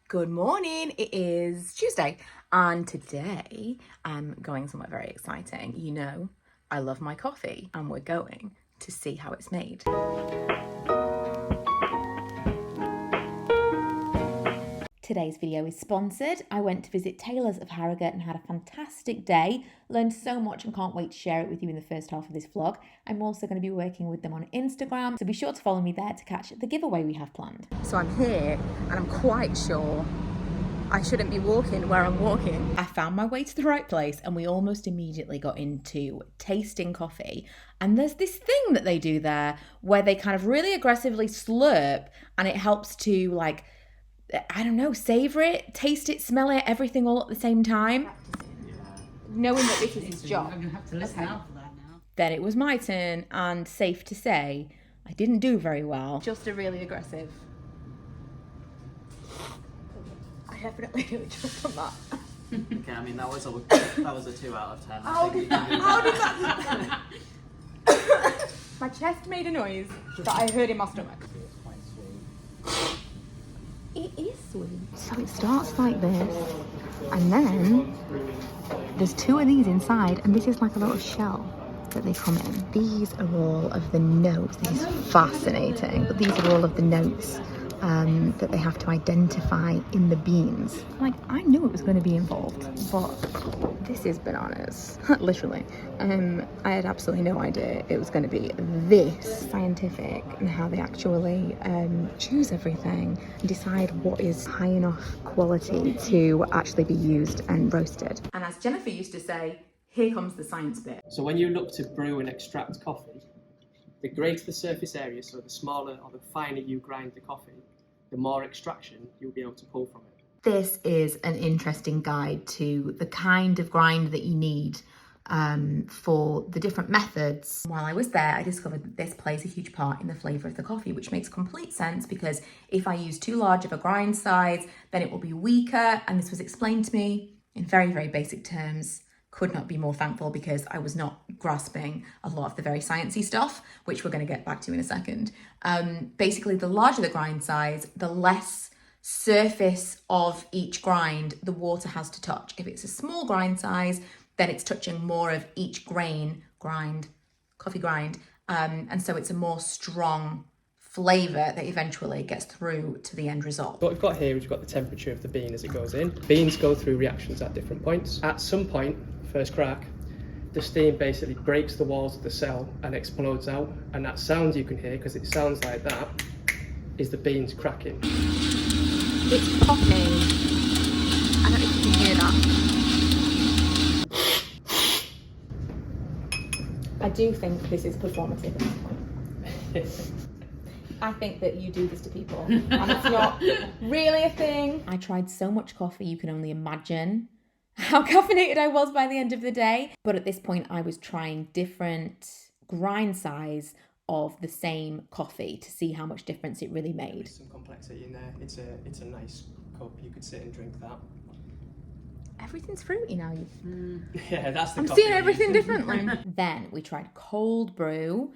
Good morning, it is Tuesday and today I'm going somewhere very exciting. You know, I love my coffee and we're going to see how it's made. Today's video is sponsored. I went to visit Taylor's of Harrogate and had a fantastic day. Learned so much and can't wait to share it with you in the first half of this vlog. I'm also going to be working with them on Instagram, so be sure to follow me there to catch the giveaway we have planned. So I'm here and I'm quite sure I shouldn't be walking where I'm walking. I found my way to the right place and we almost immediately got into tasting coffee. And there's this thing that they do there where they kind of really aggressively slurp and it helps to like, I don't know, savor it, taste it, smell it, everything all at the same time. Knowing that this is his job. I'm going to have to listen out for that now. Then it was my turn, and safe to say, I didn't do very well. Just a really aggressive. I definitely do it just from that. Okay, I mean that was a 2 out of 10. How did that? My chest made a noise that I heard in my stomach. It is sweet. So it starts like this, and then there's 2 of these inside, and this is like a little shell that they come in. These are all of the notes. This is fascinating, but these are all of the notes that they have to identify in the beans. Like, I knew it was going to be involved, but this is bananas, literally. I had absolutely no idea it was going to be this scientific and how they actually choose everything and decide what is high enough quality to actually be used and roasted. And as Jennifer used to say, here comes the science bit. So when you look to brew and extract coffee, the greater the surface area, so the smaller or the finer you grind the coffee, the more extraction you'll be able to pull from it. This is an interesting guide to the kind of grind that you need for the different methods. While I was there, I discovered that this plays a huge part in the flavour of the coffee, which makes complete sense because if I use too large of a grind size, then it will be weaker. And this was explained to me in very, very basic terms. Could not be more thankful because I was not grasping a lot of the very sciencey stuff, which we're going to get back to in a second. Basically, the larger the grind size, the less surface of each grind the water has to touch. If it's a small grind size, then it's touching more of each coffee grind. And so it's a more strong flavour that eventually gets through to the end result. What we've got here is we've got the temperature of the bean as it goes in. Beans go through reactions at different points. At some point, first crack, the steam basically breaks the walls of the cell and explodes out, and that sound you can hear, because it sounds like that, is the beans cracking. It's popping. I don't know if you can hear that. I do think this is performative at this point. I think that you do this to people, and it's not really a thing. I tried so much coffee, you can only imagine how caffeinated I was by the end of the day. But at this point, I was trying different grind size of the same coffee to see how much difference it really made. There's some complexity in there. It's a nice cup. You could sit and drink that. Everything's fruity now. Yeah, that's the I'm coffee seeing everything use. differently. Then we tried cold brew.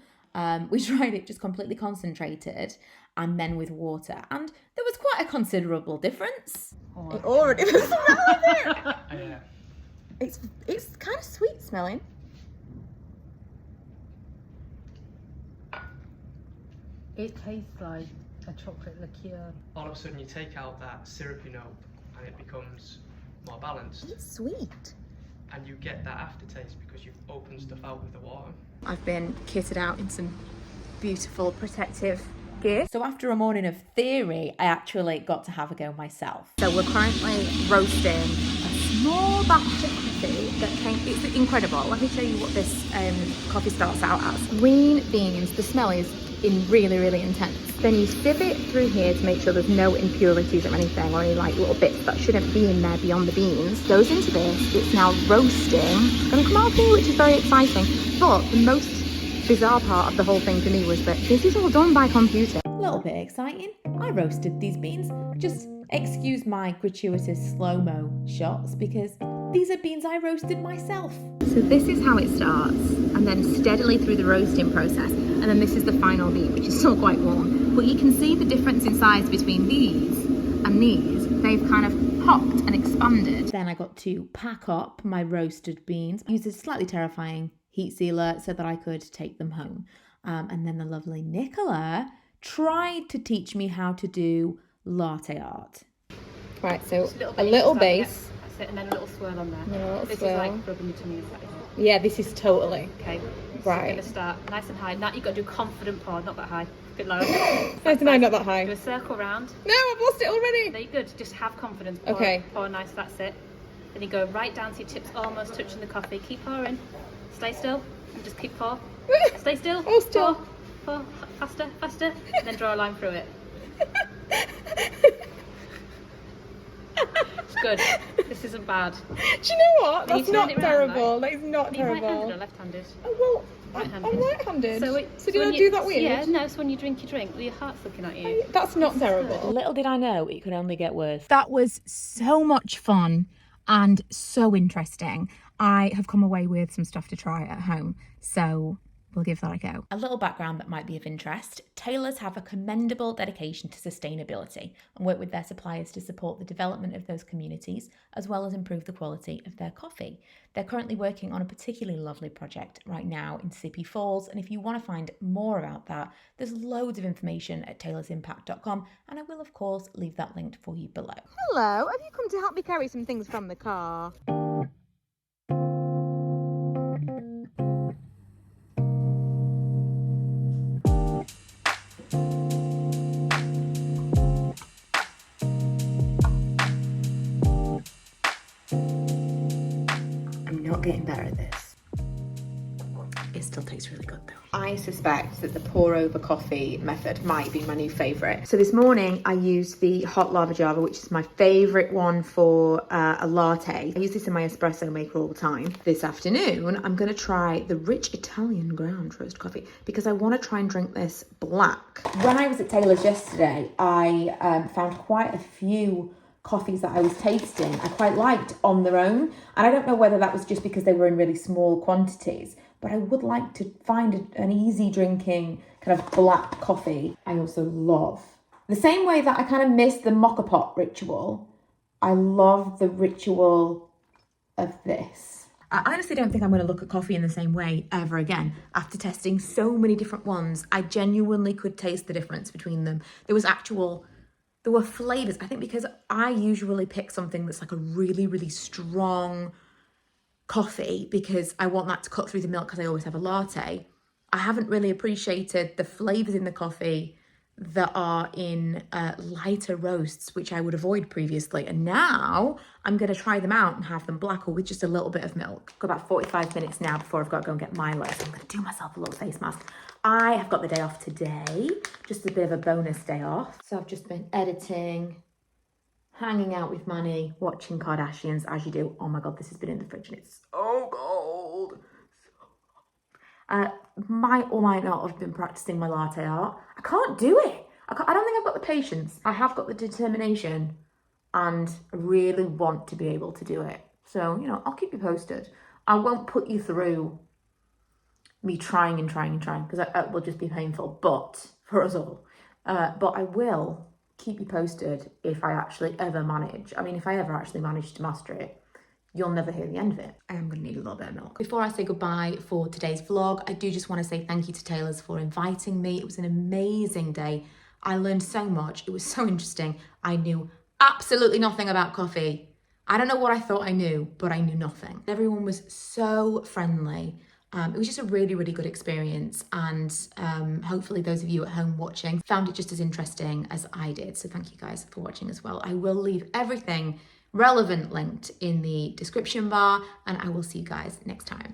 We tried it just completely concentrated and then with water, and there was quite a considerable difference. It already was smelling it. Yeah. It's kind of sweet smelling. It tastes like a chocolate liqueur. All of a sudden you take out that syrupy note and it becomes more balanced, It's sweet. and you get that aftertaste because you've opened stuff out with the water. I've been kitted out in some beautiful protective gear. So after a morning of theory, I actually got to have a go myself. So we're currently roasting a small batch of coffee that came, it's incredible. Let me show you what this coffee starts out as. Green beans, the smell is really, really intense. Then you sieve it through here to make sure there's no impurities or anything, or any like little bits that shouldn't be in there beyond the beans. Goes into this, it's now roasting. It's gonna come out here, which is very exciting. But the most bizarre part of the whole thing to me was that this is all done by computer. A little bit exciting. I roasted these beans. Just excuse my gratuitous slow-mo shots because these are beans I roasted myself. So this is how it starts, and then steadily through the roasting process, and then this is the final bean, which is still quite warm. But you can see the difference in size between these and these, they've kind of popped and expanded. Then I got to pack up my roasted beans, used a slightly terrifying heat sealer so that I could take them home. And then the lovely Nicola tried to teach me how to do latte art. Right, so a little base. That's it, and then a little swirl on there. This swirl. is like rubbing your tummy, is that it? Yeah, this is totally. Okay. So Right. you're going to start nice and high. Now you've got to do confident pour, not that high. A bit lower. Nice and high, not that high. Do a circle round. No, I've lost it already. There you go. Just have confidence. Pour, Okay. Pour nice, that's it. Then you go right down to your tips, almost touching the coffee. Keep pouring. Stay still. And just keep pour. Stay still. Oh, still. Pour. Faster, faster. And then draw a line through it. It's good. This isn't bad. Do you know what? Can you That's turn not it round, terrible. right? That is not Are you right-handed terrible. or left-handed? Oh, well, Right-handed. I'm right-handed. So when did I you- do that weird? Yeah, no, so when you drink your drink, your heart's looking at you. That's not terrible. Little did I know it could only get worse. That was so much fun and so interesting. I have come away with some stuff to try at home, so we'll give that a go. A little background that might be of interest. Taylors have a commendable dedication to sustainability and work with their suppliers to support the development of those communities, as well as improve the quality of their coffee. They're currently working on a particularly lovely project right now in Sippy Falls, and if you want to find more about that, there's loads of information at taylorsimpact.com, and I will of course leave that linked for you below. Hello, have you come to help me carry some things from the car? Getting better at this. It still tastes really good though. I suspect that the pour over coffee method might be my new favourite. So this morning I used the hot lava java, which is my favourite one for a latte. I use this in my espresso maker all the time. This afternoon I'm going to try the rich Italian ground roast coffee because I want to try and drink this black. When I was at Taylor's yesterday, I found quite a few coffees that I was tasting I quite liked on their own, and I don't know whether that was just because they were in really small quantities, but I would like to find an easy drinking kind of black coffee. I also love, the same way that I kind of miss the mocha pot ritual, I love the ritual of this. I honestly don't think I'm going to look at coffee in the same way ever again. After testing so many different ones, I genuinely could taste the difference between them. There were flavours, I think, because I usually pick something that's like a really, really strong coffee because I want that to cut through the milk because I always have a latte. I haven't really appreciated the flavours in the coffee that are in lighter roasts, which I would avoid previously. And now I'm going to try them out and have them black or with just a little bit of milk. Got about 45 minutes now before I've got to go and get Milo. So I'm going to do myself a little face mask. I have got the day off today, just a bit of a bonus day off. So I've just been editing, hanging out with Manny, watching Kardashians as you do. Oh my God, this has been in the fridge and it's so cold. Might or might not have been practicing my latte art. I can't do it. I don't think I've got the patience. I have got the determination and I really want to be able to do it. So, you know, I'll keep you posted. I won't put you through me trying because it will just be painful, but for us all. But I will keep you posted if I actually ever manage. I mean, if I ever actually manage to master it, you'll never hear the end of it. I am going to need a little bit of milk. Before I say goodbye for today's vlog, I do just want to say thank you to Taylor's for inviting me. It was an amazing day. I learned so much. It was so interesting. I knew absolutely nothing about coffee. I don't know what I thought I knew, but I knew nothing. Everyone was so friendly. It was just a really, really good experience, and hopefully those of you at home watching found it just as interesting as I did. So thank you guys for watching as well. I will leave everything relevant linked in the description bar, and I will see you guys next time.